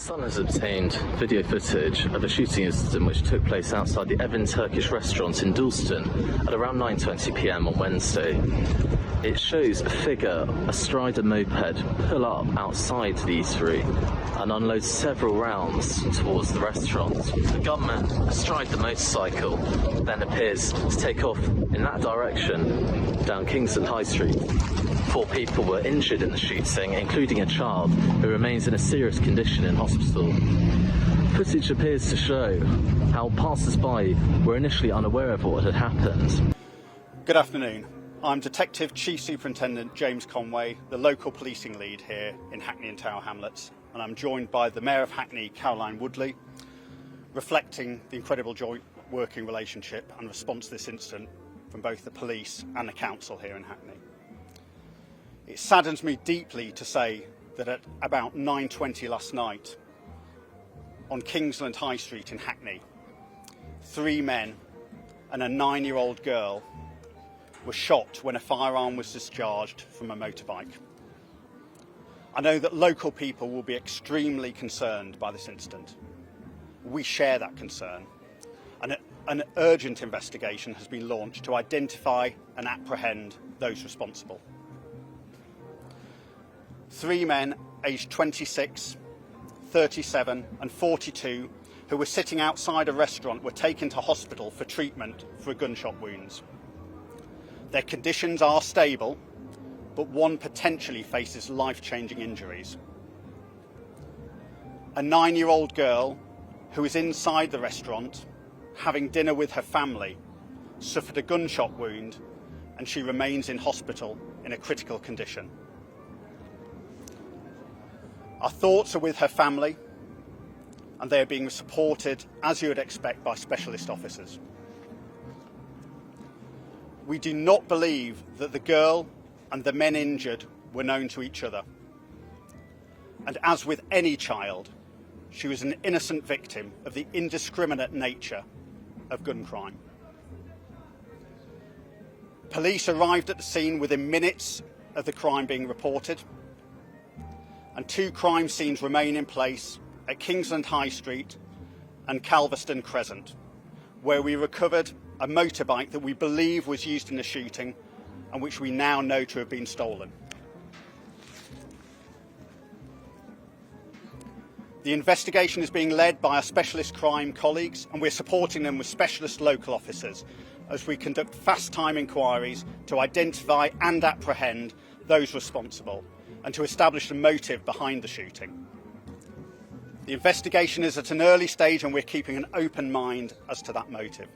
Sun has obtained video footage of a shooting incident which took place outside the Evin Turkish restaurant in Dalston at around 9:20 p.m. on Wednesday. It shows a figure astride a moped pull up outside the eatery and unload several rounds towards the restaurant. The gunman astride the motorcycle then appears to take off in that direction down Kingsland High Street. 4 people were injured in the shooting, including a child who remains in a serious condition in hospital. Footage appears to show how passers-by were initially unaware of what had happened. Good afternoon. I'm Detective Chief Superintendent James Conway, the local policing lead here in Hackney and Tower Hamlets, and I'm joined by the Mayor of Hackney, Caroline Woodley, reflecting the incredible joint working relationship and response to this incident from both the police and the council here in Hackney. It saddens me deeply to say that at about 9:20 last night on Kingsland High Street in Hackney, 3 men and a 9-year-old girl were shot when a firearm was discharged from a motorbike. I know that local people will be extremely concerned by this incident. We share that concern, and an urgent investigation has been launched to identify and apprehend those responsible. 3 men aged 26, 37 and 42 who were sitting outside a restaurant were taken to hospital for treatment for gunshot wounds. Their conditions are stable, but one potentially faces life-changing injuries. A 9-year-old girl who was inside the restaurant having dinner with her family suffered a gunshot wound and she remains in hospital in a critical condition. Our thoughts are with her family, and they are being supported, as you would expect, by specialist officers. We do not believe that the girl and the men injured were known to each other. And as with any child, she was an innocent victim of the indiscriminate nature of gun crime. Police arrived at the scene within minutes of the crime being reported, and 2 crime scenes remain in place at Kingsland High Street and Calverston Crescent, where we recovered a motorbike that we believe was used in the shooting and which we now know to have been stolen. The investigation is being led by our specialist crime colleagues, and we're supporting them with specialist local officers as we conduct fast-time inquiries to identify and apprehend those responsible and to establish the motive behind the shooting. The investigation is at an early stage and we're keeping an open mind as to that motive.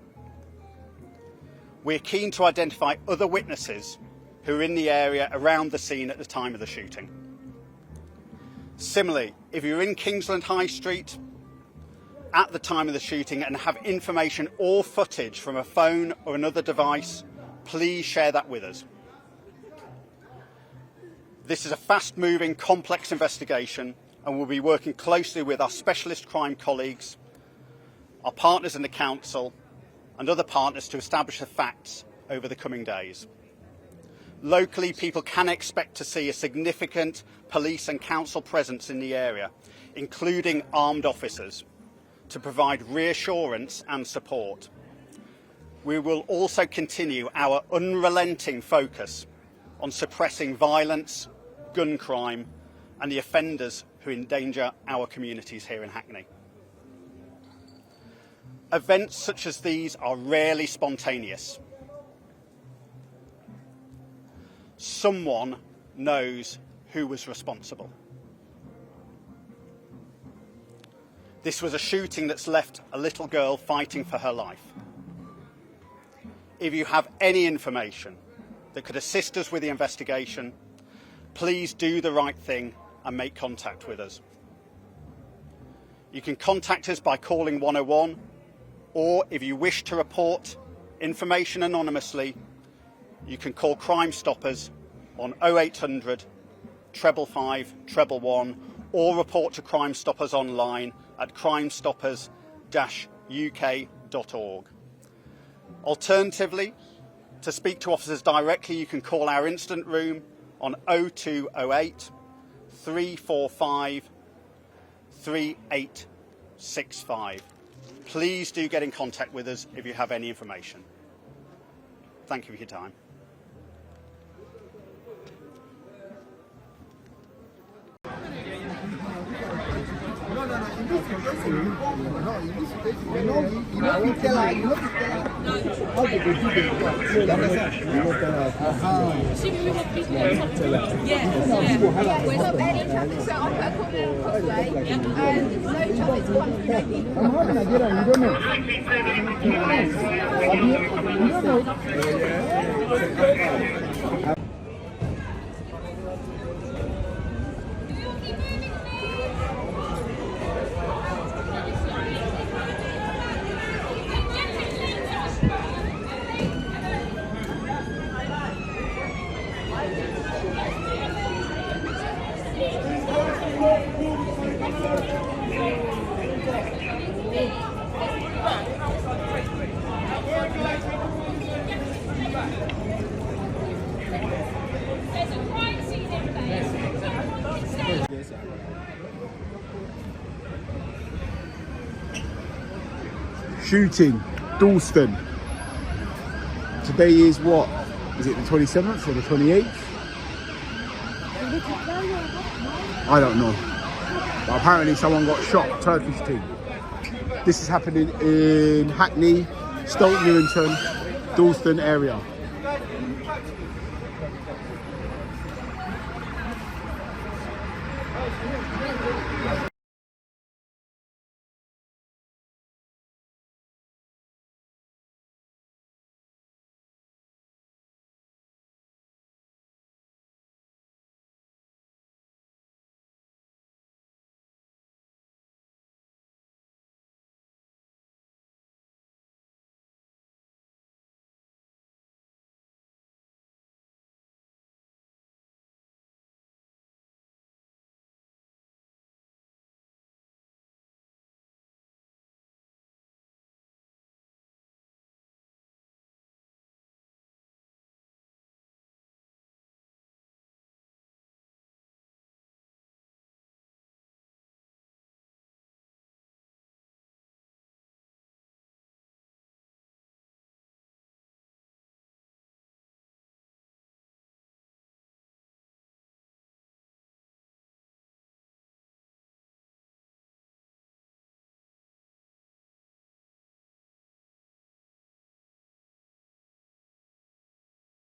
We're keen to identify other witnesses who are in the area around the scene at the time of the shooting. Similarly, if you're in Kingsland High Street at the time of the shooting and have information or footage from a phone or another device, please share that with us. This is a fast-moving, complex investigation, and we'll be working closely with our specialist crime colleagues, our partners in the council and other partners to establish the facts over the coming days. Locally, people can expect to see a significant police and council presence in the area, including armed officers, to provide reassurance and support. We will also continue our unrelenting focus on suppressing violence, gun crime and the offenders who endanger our communities here in Hackney. Events such as these are rarely spontaneous. Someone knows who was responsible. This was a shooting that's left a little girl fighting for her life. If you have any information that could assist us with the investigation, please do the right thing and make contact with us. You can contact us by calling 101, or if you wish to report information anonymously, you can call Crime Stoppers on 0800 555 111 or report to Crime Stoppers online at crimestoppers-uk.org. Alternatively, to speak to officers directly, you can call our incident room on 0208 345 3865. Please do get in contact with us if you have any information. Thank you for your time. Shooting, Dalston. Today is what? Is it the 27th or the 28th? I don't know. But apparently someone got shot, Turkish team. This is happening in Hackney, Stoke Newington, Dalston area.